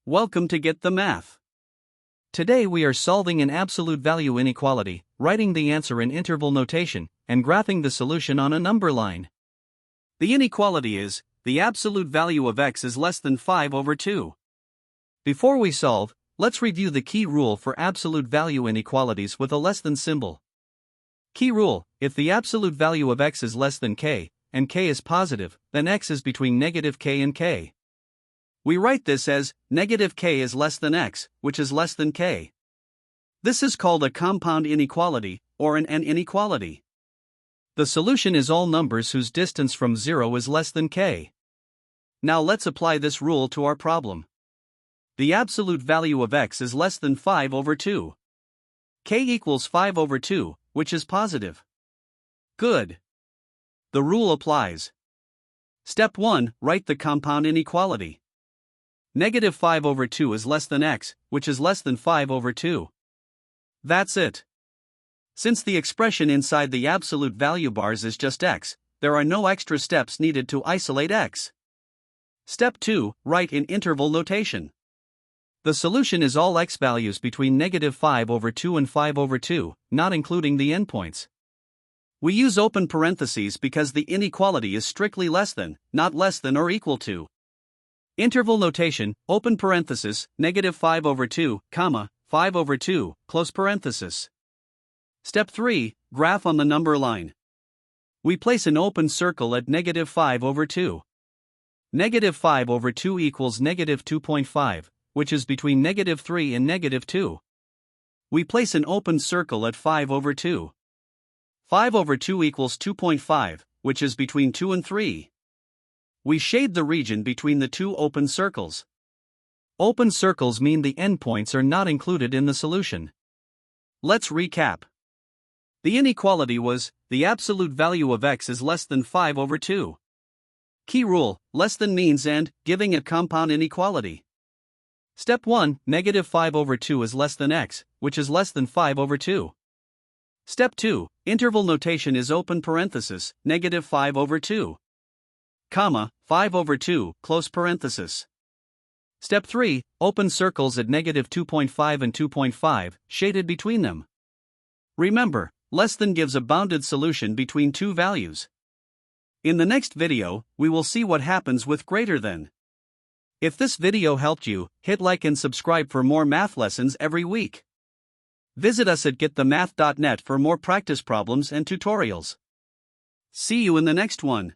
Welcome to Get the Math. Today we are solving an absolute value inequality, writing the answer in interval notation, and graphing the solution on a number line. The inequality is, the absolute value of x is less than 5 over 2. Before we solve, let's review the key rule for absolute value inequalities with a less than symbol. Key rule: if the absolute value of x is less than k, and k is positive, then x is between negative k and k. We write this as, negative k is less than x, which is less than k. This is called a compound inequality, or an inequality. The solution is all numbers whose distance from 0 is less than k. Now let's apply this rule to our problem. The absolute value of x is less than 5 over 2. K equals 5 over 2, which is positive. Good. The rule applies. Step 1, write the compound inequality. Negative 5 over 2 is less than x, which is less than 5 over 2. That's it. Since the expression inside the absolute value bars is just x, there are no extra steps needed to isolate x. Step 2, write in interval notation. The solution is all x values between negative 5 over 2 and 5 over 2, not including the endpoints. We use open parentheses because the inequality is strictly less than, not less than or equal to. Interval notation, open parenthesis, negative 5 over 2, comma, 5 over 2, close parenthesis. Step 3, graph on the number line. We place an open circle at negative 5 over 2. Negative 5 over 2 equals negative 2.5, which is between negative 3 and negative 2. We place an open circle at 5 over 2. 5 over 2 equals 2.5, which is between 2 and 3. We shade the region between the two open circles. Open circles mean the endpoints are not included in the solution. Let's recap. The inequality was, the absolute value of x is less than 5 over 2. Key rule, less than means and, giving a compound inequality. Step 1, negative 5 over 2 is less than x, which is less than 5 over 2. Step 2, interval notation is open parenthesis, negative 5 over 2. Comma, 5 over 2, close parenthesis. Step 3, open circles at negative 2.5 and 2.5, shaded between them. Remember, less than gives a bounded solution between two values. In the next video, we will see what happens with greater than. If this video helped you, hit like and subscribe for more math lessons every week. Visit us at getthemath.net for more practice problems and tutorials. See you in the next one.